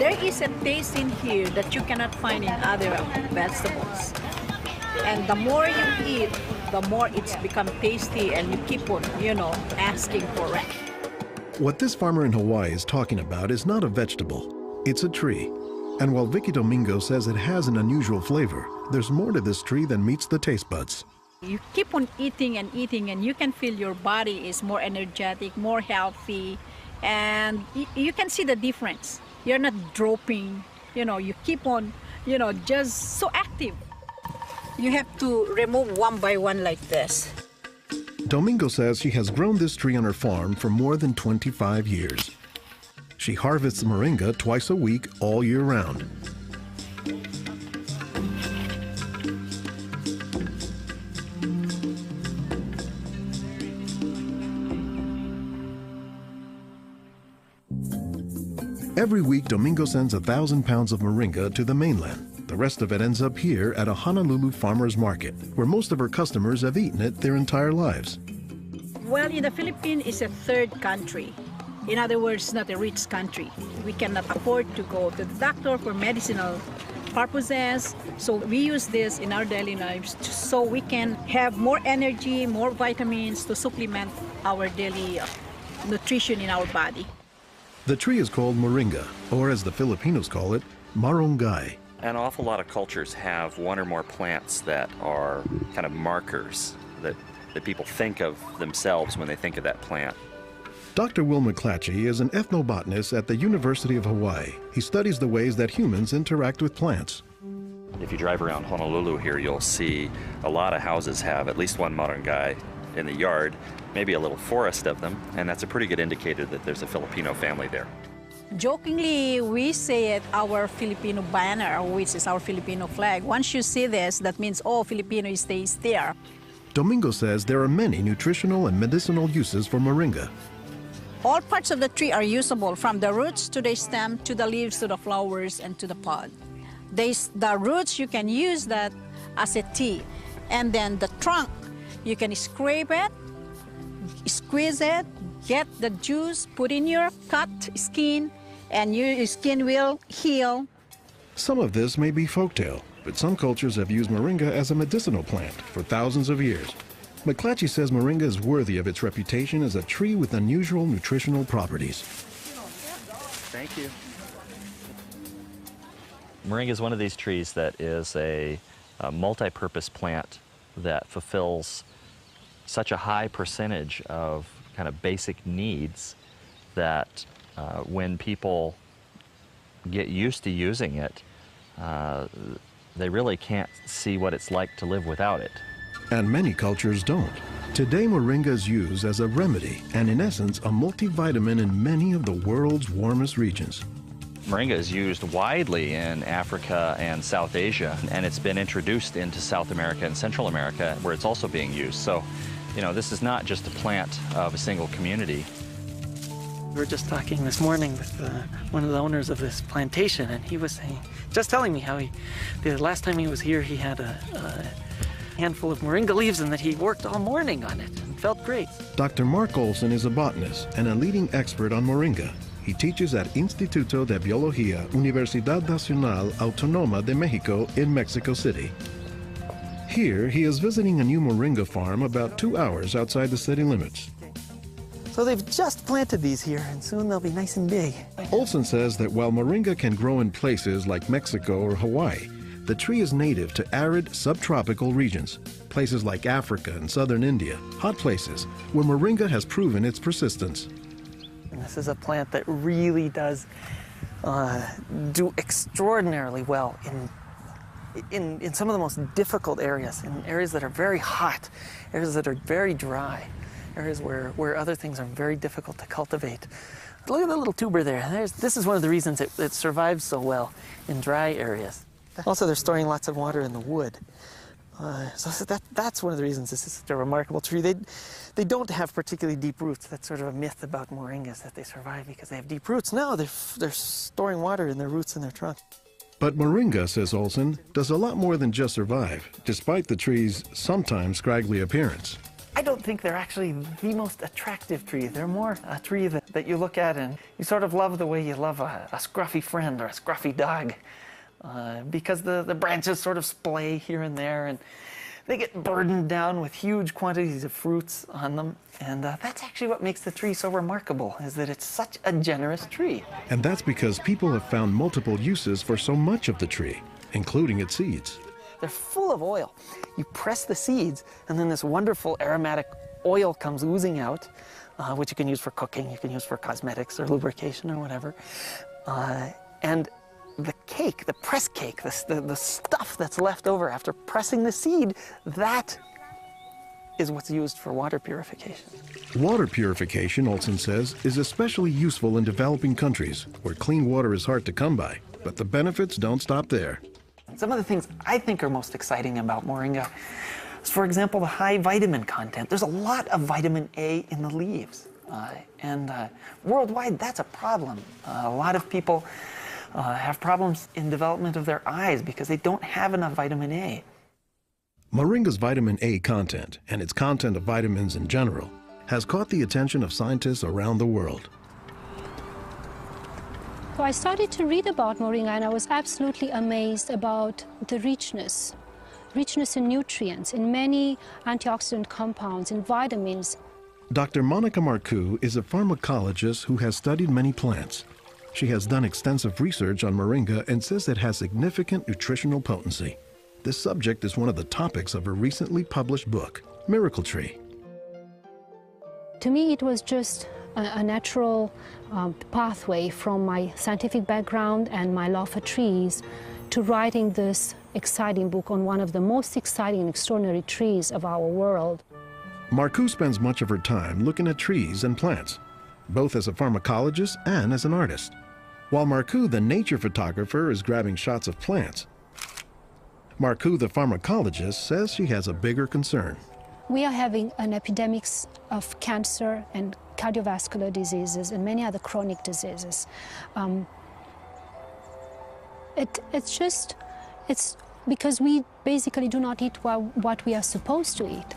There is a taste in here that you cannot find in other vegetables. And the more you eat, the more it's become tasty and you keep on, asking for it. What this farmer in Hawaii is talking about is not a vegetable, it's a tree. And while Vicky Domingo says it has an unusual flavor, there's more to this tree than meets the taste buds. You keep on eating and eating and you can feel your body is more energetic, more healthy, and you can see the difference. You're not dropping, you keep on, just so active. You have to remove one by one like this. Domingo says she has grown this tree on her farm for more than 25 years. She harvests moringa twice a week all year round. Every week, Domingo sends 1,000 pounds of moringa to the mainland. The rest of it ends up here at a Honolulu farmer's market, where most of her customers have eaten it their entire lives. Well, in the Philippines, it's a third country. In other words, not a rich country. We cannot afford to go to the doctor for medicinal purposes. So we use this in our daily lives so we can have more energy, more vitamins to supplement our daily nutrition in our body. The tree is called moringa, or as the Filipinos call it, marunggay. An awful lot of cultures have one or more plants that are kind of markers that people think of themselves when they think of that plant. Dr. Will McClatchy is an ethnobotanist at the University of Hawaii. He studies the ways that humans interact with plants. If you drive around Honolulu here, you'll see a lot of houses have at least one marunggay in the yard, maybe a little forest of them, and that's a pretty good indicator that there's a Filipino family there. Jokingly, we say it our Filipino banner, which is our Filipino flag. Once you see this, that means, oh, Filipino stays there. Domingo says there are many nutritional and medicinal uses for moringa. All parts of the tree are usable, from the roots to the stem, to the leaves, to the flowers, and to the pod. The roots, you can use that as a tea. And then the trunk, you can scrape it, squeeze it, get the juice, put in your cut skin, and your skin will heal. Some of this may be folktale, but some cultures have used moringa as a medicinal plant for thousands of years. McClatchy says moringa is worthy of its reputation as a tree with unusual nutritional properties. Thank you. Moringa is one of these trees that is a multi-purpose plant that fulfills such a high percentage of kind of basic needs that when people get used to using it, they really can't see what it's like to live without it. And many cultures don't. Today, moringa is used as a remedy and, in essence, a multivitamin in many of the world's warmest regions. Moringa is used widely in Africa and South Asia, and it's been introduced into South America and Central America, where it's also being used. So, this is not just a plant of a single community. We were just talking this morning with one of the owners of this plantation, and he was telling me how the last time he was here, he had a handful of moringa leaves and that he worked all morning on it and felt great. Dr. Mark Olson is a botanist and a leading expert on moringa. He teaches at Instituto de Biología, Universidad Nacional Autónoma de México in Mexico City. Here, he is visiting a new moringa farm about 2 hours outside the city limits. So they've just planted these here, and soon they'll be nice and big. Olson says that while moringa can grow in places like Mexico or Hawaii, the tree is native to arid subtropical regions, places like Africa and southern India, hot places where moringa has proven its persistence. And this is a plant that really does do extraordinarily well in some of the most difficult areas, in areas that are very hot, areas that are very dry, areas where other things are very difficult to cultivate. Look at the little tuber there. This is one of the reasons it survives so well in dry areas. Also, they're storing lots of water in the wood. So that's one of the reasons this is such a remarkable tree. They don't have particularly deep roots. That's sort of a myth about moringas, that they survive because they have deep roots. No, they're storing water in their roots in their trunk. But moringa, says Olson, does a lot more than just survive, despite the tree's sometimes scraggly appearance. I don't think they're actually the most attractive tree. They're more a tree that you look at and you sort of love the way you love a scruffy friend or a scruffy dog. Because the branches sort of splay here and there, and they get burdened down with huge quantities of fruits on them. And that's actually what makes the tree so remarkable, is that it's such a generous tree. And that's because people have found multiple uses for so much of the tree, including its seeds. They're full of oil. You press the seeds, and then this wonderful aromatic oil comes oozing out, which you can use for cooking, you can use for cosmetics or lubrication or whatever. And the cake, the press cake, the stuff that's left over after pressing the seed, that is what's used for water purification. Water purification, Olson says, is especially useful in developing countries where clean water is hard to come by. But the benefits don't stop there. Some of the things I think are most exciting about Moringa is, for example, the high vitamin content. There's a lot of vitamin A in the leaves. And worldwide, that's a problem. A lot of people have problems in development of their eyes because they don't have enough vitamin A. Moringa's vitamin A content, and its content of vitamins in general, has caught the attention of scientists around the world. So I started to read about Moringa, and I was absolutely amazed about the richness in nutrients, in many antioxidant compounds, in vitamins. Dr. Monica Marcoux is a pharmacologist who has studied many plants. She has done extensive research on Moringa and says it has significant nutritional potency. This subject is one of the topics of her recently published book, Miracle Tree. To me, it was just a natural pathway from my scientific background and my love for trees to writing this exciting book on one of the most exciting and extraordinary trees of our world. Marcoux spends much of her time looking at trees and plants, both as a pharmacologist and as an artist. While Marcoux, the nature photographer, is grabbing shots of plants, Marcoux, the pharmacologist, says she has a bigger concern. We are having an epidemic of cancer and cardiovascular diseases and many other chronic diseases. It's because we basically do not eat what we are supposed to eat.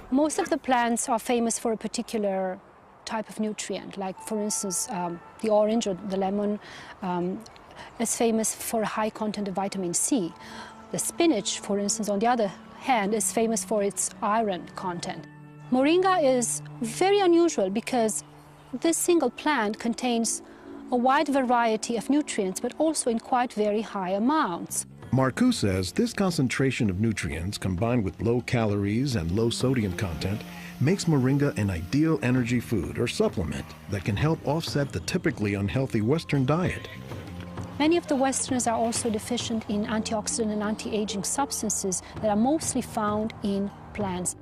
Most of the plants are famous for a particular type of nutrient, like for instance, the orange or the lemon is famous for a high content of vitamin C. The spinach, for instance, on the other hand, is famous for its iron content. Moringa is very unusual because this single plant contains a wide variety of nutrients, but also in quite very high amounts. Marcoux says this concentration of nutrients, combined with low calories and low sodium content, makes Moringa an ideal energy food or supplement that can help offset the typically unhealthy Western diet. Many of the Westerners are also deficient in antioxidant and anti-aging substances that are mostly found in plants.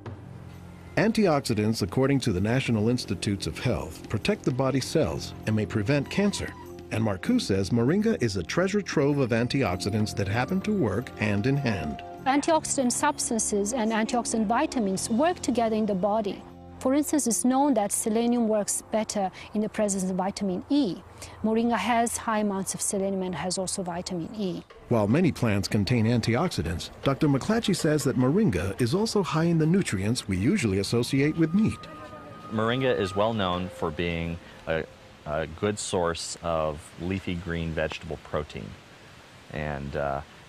Antioxidants, according to the National Institutes of Health, protect the body's cells and may prevent cancer. And Marcoux says Moringa is a treasure trove of antioxidants that happen to work hand in hand. Antioxidant substances and antioxidant vitamins work together in the body. For instance, it's known that selenium works better in the presence of vitamin E. Moringa has high amounts of selenium and has also vitamin E. While many plants contain antioxidants, Dr. McClatchy says that Moringa is also high in the nutrients we usually associate with meat. Moringa is well known for being a good source of leafy green vegetable protein. And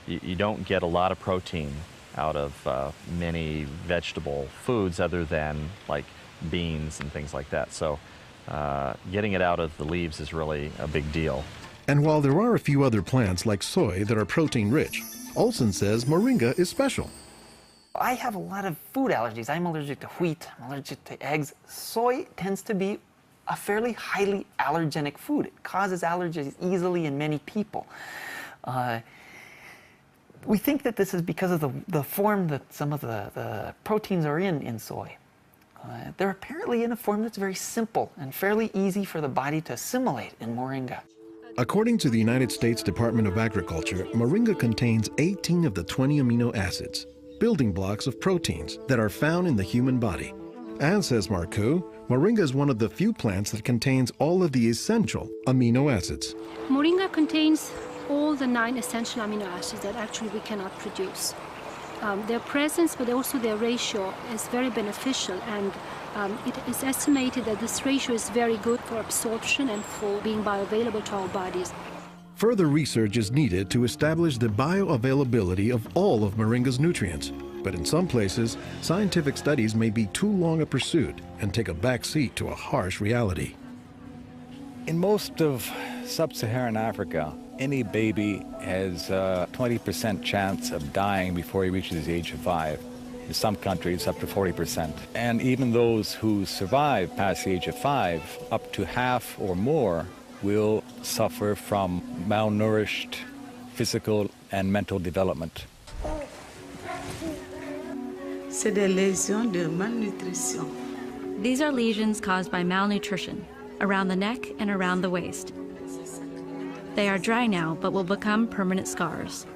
you don't get a lot of protein out of many vegetable foods other than like beans and things like that. So getting it out of the leaves is really a big deal. And while there are a few other plants like soy that are protein rich, Olson says Moringa is special. I have a lot of food allergies. I'm allergic to wheat, I'm allergic to eggs. Soy tends to be a fairly highly allergenic food. It causes allergies easily in many people. We think that this is because of the form that some of the proteins are in soy. They're apparently in a form that's very simple and fairly easy for the body to assimilate in Moringa. According to the United States Department of Agriculture, Moringa contains 18 of the 20 amino acids, building blocks of proteins that are found in the human body. And, says Marcoux, Moringa is one of the few plants that contains all of the essential amino acids. Moringa contains all the 9 essential amino acids that actually we cannot produce. Their presence, but also their ratio, is very beneficial, and it is estimated that this ratio is very good for absorption and for being bioavailable to our bodies. Further research is needed to establish the bioavailability of all of Moringa's nutrients. But in some places, scientific studies may be too long a pursuit and take a back seat to a harsh reality. In most of sub-Saharan Africa, any baby has a 20% chance of dying before he reaches the age of 5. In some countries, up to 40%. And even those who survive past the age of 5, up to half or more will suffer from malnourished physical and mental development. C'est des lésions de malnutrition. These are lesions caused by malnutrition around the neck and around the waist. They are dry now, but will become permanent scars.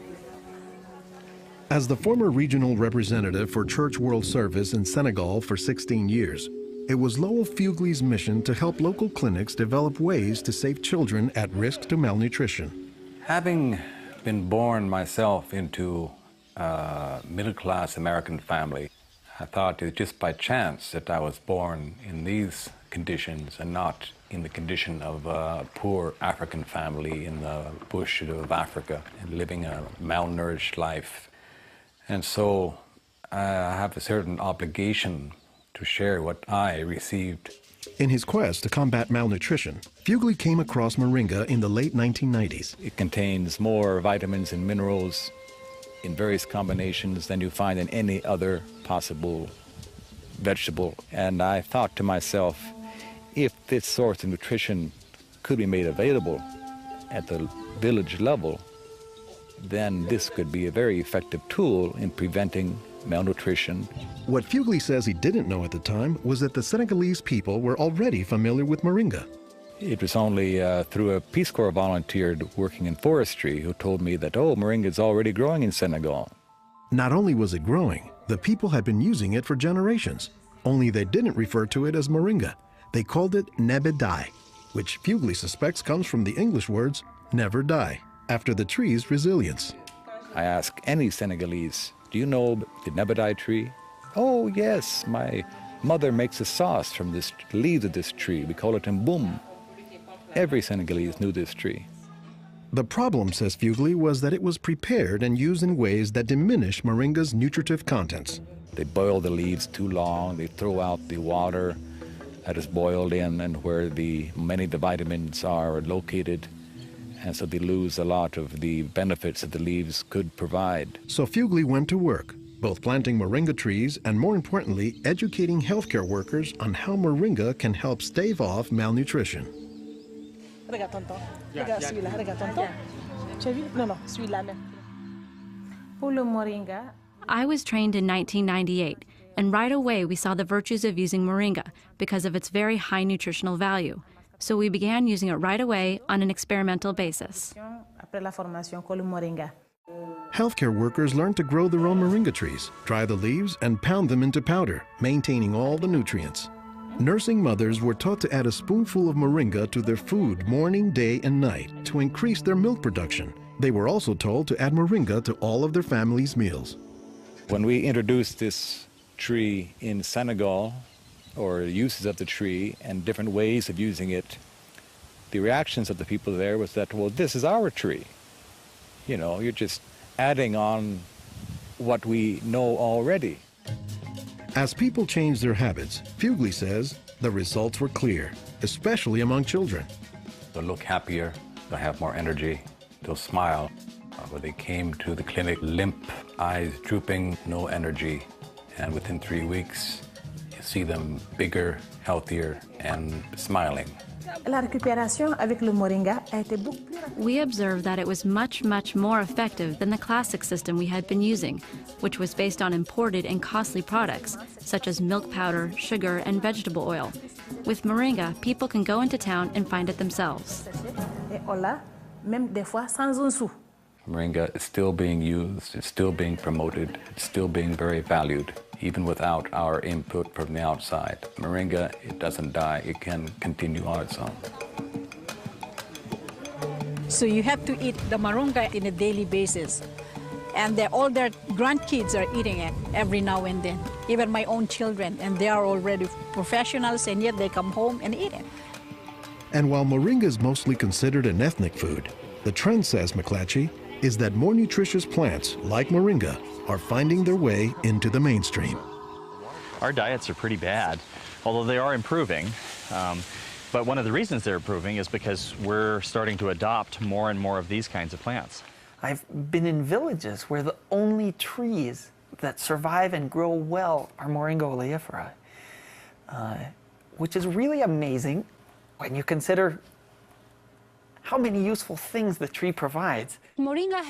As the former regional representative for Church World Service in Senegal for 16 years, it was Lowell Fugley's mission to help local clinics develop ways to save children at risk to malnutrition. Having been born myself into a middle-class American family, I thought it just by chance that I was born in these conditions and not in the condition of a poor African family in the bush of Africa and living a malnourished life. And so I have a certain obligation to share what I received. In his quest to combat malnutrition, Fugley came across Moringa in the late 1990s. It contains more vitamins and minerals in various combinations than you find in any other possible vegetable. And I thought to myself, if this source of nutrition could be made available at the village level, then this could be a very effective tool in preventing malnutrition. What Fugley says he didn't know at the time was that the Senegalese people were already familiar with Moringa. It was only through a Peace Corps volunteer working in forestry who told me that, oh, Moringa is already growing in Senegal. Not only was it growing, the people had been using it for generations, only they didn't refer to it as Moringa. They called it nebedai, which Fugley suspects comes from the English words never die, after the tree's resilience. I ask any Senegalese, do you know the nebedai tree? Oh, yes, my mother makes a sauce from the leaves of this tree. We call it mboum. Every Senegalese knew this tree. The problem, says Fugley, was that it was prepared and used in ways that diminish Moringa's nutritive contents. They boil the leaves too long, they throw out the water that is boiled in and where many of the vitamins are located, and so they lose a lot of the benefits that the leaves could provide. So Fugley went to work, both planting Moringa trees and, more importantly, educating healthcare workers on how Moringa can help stave off malnutrition. I was trained in 1998, and right away we saw the virtues of using Moringa because of its very high nutritional value. So we began using it right away on an experimental basis. Healthcare workers learned to grow their own Moringa trees, dry the leaves, and pound them into powder, maintaining all the nutrients. Nursing mothers were taught to add a spoonful of Moringa to their food morning, day, and night to increase their milk production. They were also told to add Moringa to all of their family's meals. When we introduced this tree in Senegal, or uses of the tree and different ways of using it, the reactions of the people there was that, well, this is our tree. You know, you're just adding on what we know already. As people changed their habits, Fugley says the results were clear, especially among children. They'll look happier, they'll have more energy, they'll smile. When they came to the clinic, limp, eyes drooping, no energy, and within 3 weeks, you see them bigger, healthier, and smiling. We observed that it was much, much more effective than the classic system we had been using, which was based on imported and costly products, such as milk powder, sugar, and vegetable oil. With Moringa, people can go into town and find it themselves. Moringa is still being used, it's still being promoted, it's still being very valued, even without our input from the outside. Moringa, it doesn't die, it can continue on its own. So you have to eat the Moringa on a daily basis. And all their grandkids are eating it every now and then, even my own children, and they are already professionals, and yet they come home and eat it. And while moringa is mostly considered an ethnic food, the trend, says McClatchy, is that more nutritious plants, like moringa, are finding their way into the mainstream. Our diets are pretty bad, although they are improving. But one of the reasons they're improving is because we're starting to adopt more and more of these kinds of plants. I've been in villages where the only trees that survive and grow well are Moringa oleifera, which is really amazing when you consider how many useful things the tree provides. Moringa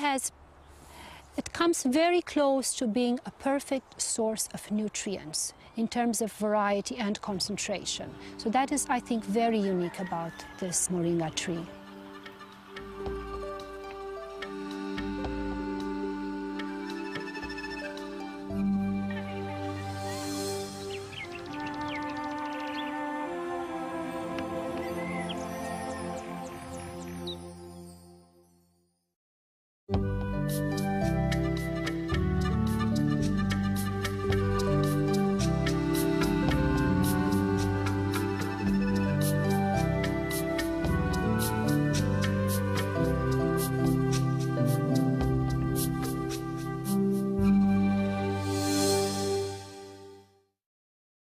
it comes very close to being a perfect source of nutrients in terms of variety and concentration. So that is, I think, very unique about this moringa tree.